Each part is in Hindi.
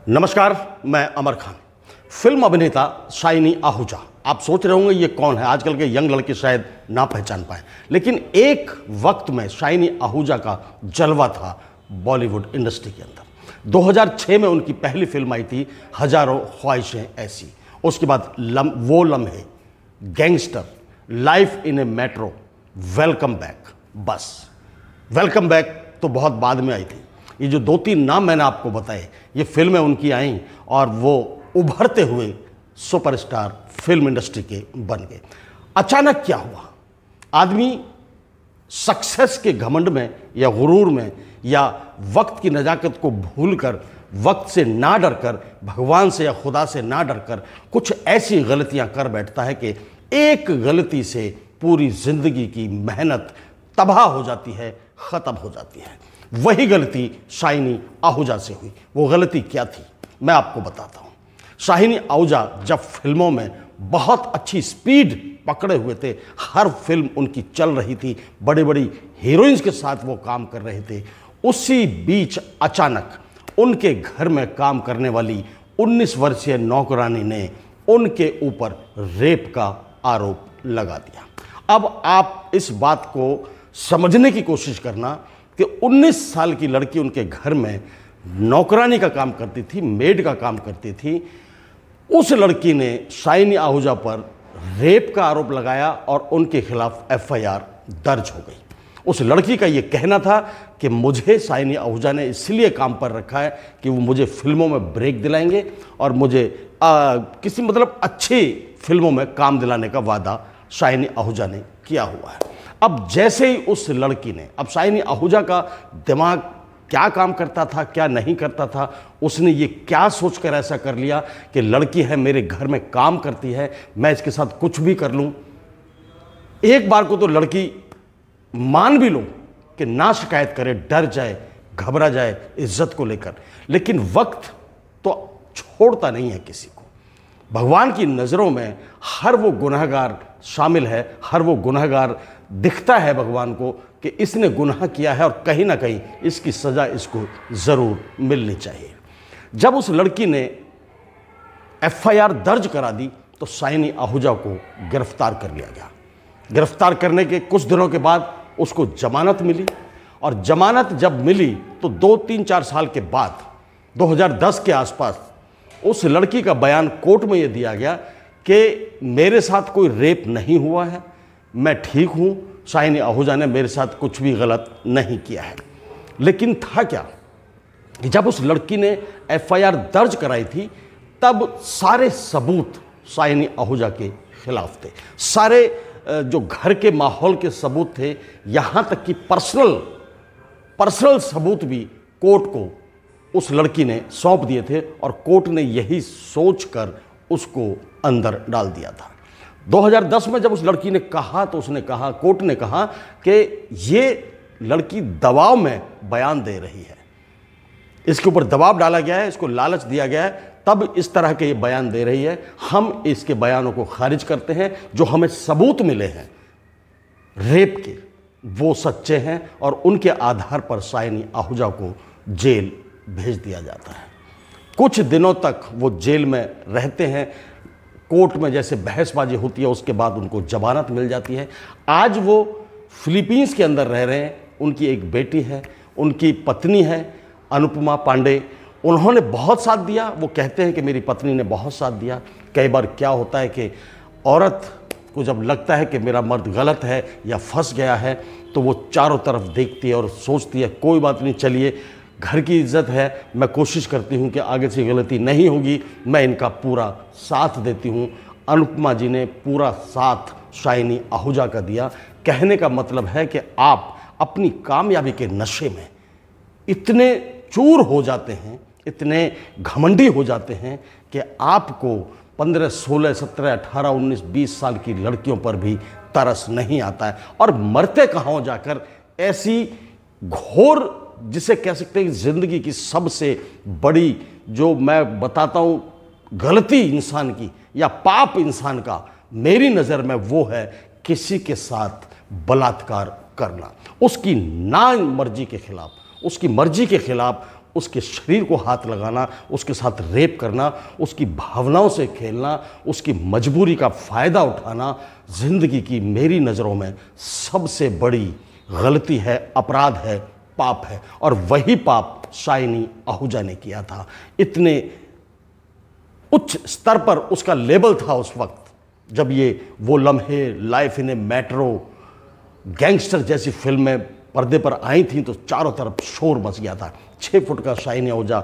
नमस्कार, मैं अमर खान। फिल्म अभिनेता शाइनी आहूजा। आप सोच रहे होंगे ये कौन है, आजकल के यंग लड़के शायद ना पहचान पाए, लेकिन एक वक्त में शाइनी आहूजा का जलवा था बॉलीवुड इंडस्ट्री के अंदर। 2006 में उनकी पहली फिल्म आई थी हजारों ख्वाहिशें ऐसी। उसके बाद वो लम्हे, gangster, life in A metro, welcome back. बस वेलकम बैक तो बहुत बाद में आई थी। ये जो 2-3 नाम मैंने आपको बताए, ये फिल्में उनकी आईं और वो उभरते हुए सुपरस्टार फिल्म इंडस्ट्री के बन गए। अचानक क्या हुआ? आदमी सक्सेस के घमंड में या गुरूर में या वक्त की नजाकत को भूलकर, वक्त से ना डरकर, भगवान से या खुदा से ना डरकर कुछ ऐसी गलतियां कर बैठता है कि एक गलती से पूरी जिंदगी की मेहनत तबाह हो जाती है, ख़त्म हो जाती है। वही गलती शाइनी आहूजा से हुई। वो गलती क्या थी, मैं आपको बताता हूँ। शाइनी आहूजा जब फिल्मों में बहुत अच्छी स्पीड पकड़े हुए थे, हर फिल्म उनकी चल रही थी, बड़ी बड़ी हीरोइंस के साथ वो काम कर रहे थे, उसी बीच अचानक उनके घर में काम करने वाली 19 वर्षीय नौकरानी ने उनके ऊपर रेप का आरोप लगा दिया। अब आप इस बात को समझने की कोशिश करना कि 19 साल की लड़की उनके घर में नौकरानी का काम करती थी, मेड का काम करती थी। उस लड़की ने शाइनी आहूजा पर रेप का आरोप लगाया और उनके खिलाफ FIR दर्ज हो गई। उस लड़की का ये कहना था कि मुझे शाइनी आहूजा ने इसलिए काम पर रखा है कि वो मुझे फिल्मों में ब्रेक दिलाएंगे और मुझे किसी अच्छी फिल्मों में काम दिलाने का वादा शाइनी आहूजा ने किया हुआ है। अब जैसे ही उस लड़की ने, अब शाइनी आहूजा का दिमाग क्या काम करता था, क्या नहीं करता था, उसने ये क्या सोचकर ऐसा कर लिया कि लड़की है, मेरे घर में काम करती है, मैं इसके साथ कुछ भी कर लूं। एक बार को तो लड़की मान भी लो कि ना शिकायत करे, डर जाए, घबरा जाए इज्जत को लेकर, लेकिन वक्त तो छोड़ता नहीं है किसी को। भगवान की नज़रों में हर वो गुनहगार शामिल है, हर वो गुनहगार दिखता है भगवान को कि इसने गुनाह किया है और कहीं ना कहीं इसकी सज़ा इसको ज़रूर मिलनी चाहिए। जब उस लड़की ने FIR दर्ज करा दी तो शाइनी आहूजा को गिरफ्तार कर लिया गया। गिरफ्तार करने के कुछ दिनों के बाद उसको जमानत मिली, और जमानत जब मिली तो 2-3-4 साल के बाद 2010 के आसपास उस लड़की का बयान कोर्ट में ये दिया गया कि मेरे साथ कोई रेप नहीं हुआ है, मैं ठीक हूँ, शाइनी आहूजा ने मेरे साथ कुछ भी गलत नहीं किया है। लेकिन था क्या कि जब उस लड़की ने FIR दर्ज कराई थी तब सारे सबूत शाइनी आहूजा के खिलाफ थे। सारे जो घर के माहौल के सबूत थे, यहाँ तक कि पर्सनल सबूत भी कोर्ट को उस लड़की ने सौंप दिए थे और कोर्ट ने यही सोचकर उसको अंदर डाल दिया था। 2010 में जब उस लड़की ने कहा तो उसने कहा, कोर्ट ने कहा कि ये लड़की दबाव में बयान दे रही है, इसके ऊपर दबाव डाला गया है, इसको लालच दिया गया है, तब इस तरह के ये बयान दे रही है। हम इसके बयानों को खारिज करते हैं। जो हमें सबूत मिले हैं रेप के, वो सच्चे हैं और उनके आधार पर शाइनी आहूजा को जेल भेज दिया जाता है। कुछ दिनों तक वो जेल में रहते हैं, कोर्ट में जैसे बहसबाजी होती है, उसके बाद उनको जमानत मिल जाती है। आज वो फिलीपींस के अंदर रह रहे हैं। उनकी एक बेटी है, उनकी पत्नी है अनुपमा पांडे, उन्होंने बहुत साथ दिया। वो कहते हैं कि मेरी पत्नी ने बहुत साथ दिया। कई बार क्या होता है कि औरत को जब लगता है कि मेरा मर्द गलत है या फंस गया है तो वो चारों तरफ देखती है और सोचती है कोई बात नहीं, चलिए घर की इज्जत है, मैं कोशिश करती हूँ कि आगे से गलती नहीं होगी, मैं इनका पूरा साथ देती हूँ। अनुपमा जी ने पूरा साथ शाइनी आहूजा का दिया। कहने का मतलब है कि आप अपनी कामयाबी के नशे में इतने चूर हो जाते हैं, इतने घमंडी हो जाते हैं कि आपको 15, 16, 17, 18, 19, 20 साल की लड़कियों पर भी तरस नहीं आता है। और मरते कहाँ जाकर ऐसी घोर, जिसे कह सकते हैं ज़िंदगी की सबसे बड़ी, जो मैं बताता हूँ गलती इंसान की या पाप इंसान का, मेरी नज़र में वो है किसी के साथ बलात्कार करना। उसकी ना मर्जी के खिलाफ, उसकी मर्जी के खिलाफ उसके शरीर को हाथ लगाना, उसके साथ रेप करना, उसकी भावनाओं से खेलना, उसकी मजबूरी का फ़ायदा उठाना ज़िंदगी की मेरी नज़रों में सबसे बड़ी गलती है, अपराध है, पाप है। और वही पाप शाइनी आहूजा ने किया था। इतने उच्च स्तर पर उसका लेबल था उस वक्त जब ये वो लम्हे, life in A metro, gangster जैसी फिल्में पर्दे पर आई थी तो चारों तरफ शोर मच गया था। 6 फुट का शाइनी आहूजा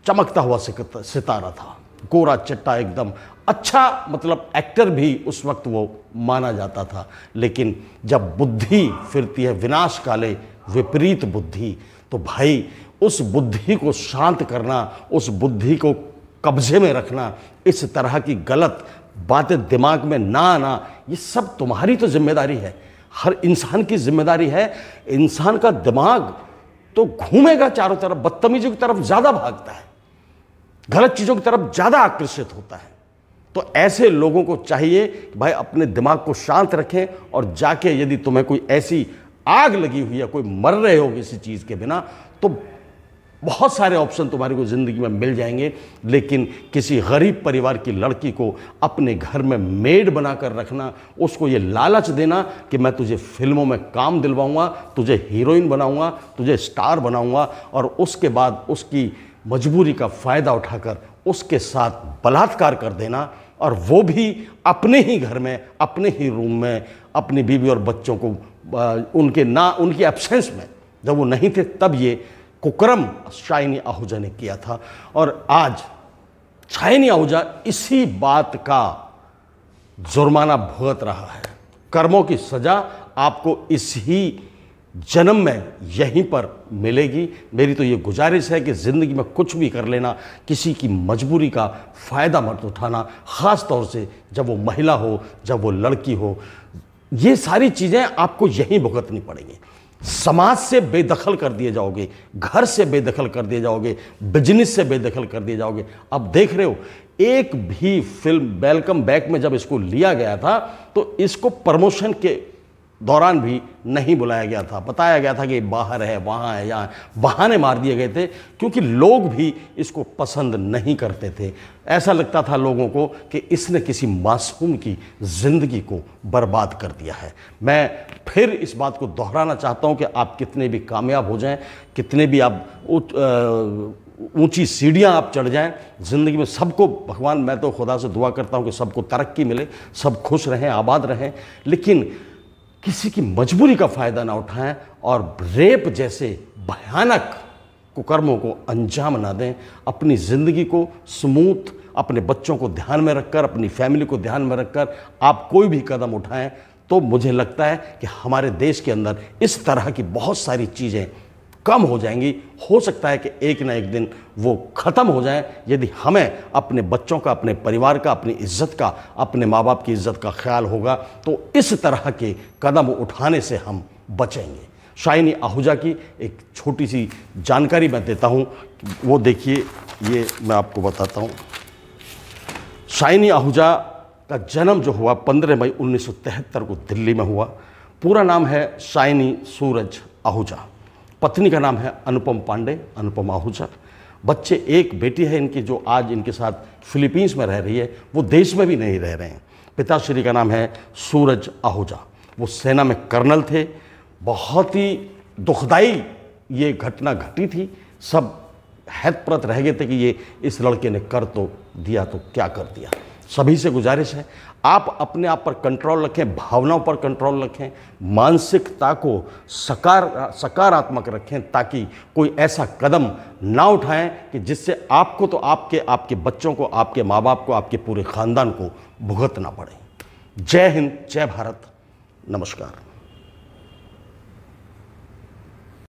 चमकता हुआ सितारा था, गोरा चट्टा एकदम अच्छा, मतलब एक्टर भी उस वक्त वो माना जाता था। लेकिन जब बुद्धि फिरती है विनाश काले विपरीत बुद्धि, तो भाई उस बुद्धि को शांत करना, उस बुद्धि को कब्जे में रखना, इस तरह की गलत बातें दिमाग में ना आना, ये सब तुम्हारी तो जिम्मेदारी है, हर इंसान की जिम्मेदारी है। इंसान का दिमाग तो घूमेगा चारों तरफ, बदतमीजी की तरफ ज़्यादा भागता है, गलत चीज़ों की तरफ ज़्यादा आकर्षित होता है। तो ऐसे लोगों को चाहिए कि भाई अपने दिमाग को शांत रखें और जाके यदि तुम्हें कोई ऐसी आग लगी हुई है, कोई मर रहे हो किसी चीज़ के बिना, तो बहुत सारे ऑप्शन तुम्हारी को ज़िंदगी में मिल जाएंगे। लेकिन किसी गरीब परिवार की लड़की को अपने घर में मेड बनाकर रखना, उसको ये लालच देना कि मैं तुझे फिल्मों में काम दिलवाऊंगा, तुझे हीरोइन बनाऊंगा, तुझे स्टार बनाऊंगा, और उसके बाद उसकी मजबूरी का फ़ायदा उठाकर उसके साथ बलात्कार कर देना, और वो भी अपने ही घर में, अपने ही रूम में, अपनी बीवी और बच्चों को उनकी एब्सेंस में, जब वो नहीं थे तब ये कुकर्म शाइनी आहूजा ने किया था। और आज शाइनी आहूजा इसी बात का जुर्माना भुगत रहा है। कर्मों की सज़ा आपको इसी जन्म में यहीं पर मिलेगी। मेरी तो ये गुजारिश है कि ज़िंदगी में कुछ भी कर लेना, किसी की मजबूरी का फ़ायदा मत उठाना, ख़ास तौर से जब वो महिला हो, जब वो लड़की हो। ये सारी चीज़ें आपको यहीं भुगतनी पड़ेंगी। समाज से बेदखल कर दिए जाओगे, घर से बेदखल कर दिए जाओगे, बिजनेस से बेदखल कर दिए जाओगे। अब देख रहे हो, एक भी फिल्म वेलकम बैक में जब इसको लिया गया था तो इसको प्रमोशन के दौरान भी नहीं बुलाया गया था। बताया गया था कि बाहर है, वहाँ है, यहाँ, बहाने मार दिए गए थे, क्योंकि लोग भी इसको पसंद नहीं करते थे। ऐसा लगता था लोगों को कि इसने किसी मासूम की ज़िंदगी को बर्बाद कर दिया है। मैं फिर इस बात को दोहराना चाहता हूँ कि आप कितने भी कामयाब हो जाएं, कितने भी आप ऊंची सीढ़ियाँ आप चढ़ जाएं ज़िंदगी में, सबको भगवान, मैं तो खुदा से दुआ करता हूँ कि सबको तरक्की मिले, सब खुश रहें, आबाद रहें, लेकिन किसी की मजबूरी का फ़ायदा ना उठाएं और रेप जैसे भयानक कुकर्मों को अंजाम ना दें। अपनी ज़िंदगी को स्मूथ, अपने बच्चों को ध्यान में रखकर, अपनी फैमिली को ध्यान में रखकर आप कोई भी कदम उठाएं तो मुझे लगता है कि हमारे देश के अंदर इस तरह की बहुत सारी चीज़ें कम हो जाएंगी। हो सकता है कि एक ना एक दिन वो ख़त्म हो जाएं, यदि हमें अपने बच्चों का, अपने परिवार का, अपनी इज्जत का, अपने माँ बाप की इज्जत का ख्याल होगा तो इस तरह के कदम उठाने से हम बचेंगे। शाइनी आहूजा की एक छोटी सी जानकारी मैं देता हूँ, वो देखिए, ये मैं आपको बताता हूँ। शाइनी आहूजा का जन्म जो हुआ 15 मई 1973 को दिल्ली में हुआ। पूरा नाम है शाइनी सूरज आहूजा, पत्नी का नाम है अनुपम पांडे, अनुपम आहूजा। बच्चे, एक बेटी है इनकी जो आज इनके साथ फिलीपींस में रह रही है, वो देश में भी नहीं रह रहे हैं। पिताश्री का नाम है सूरज आहूजा, वो सेना में कर्नल थे। बहुत ही दुखदाई ये घटना घटी थी। सब हैतप्रत रह गए थे कि ये इस लड़के ने कर तो दिया तो क्या कर दिया। सभी से गुजारिश है, आप अपने आप पर कंट्रोल रखें, भावनाओं पर कंट्रोल रखें, मानसिकता को सकारात्मक रखें, ताकि कोई ऐसा कदम ना उठाएं कि जिससे आपको तो आपके बच्चों को, आपके माँ बाप को, आपके पूरे ख़ानदान को भुगतना पड़े। जय हिंद, जय भारत, नमस्कार।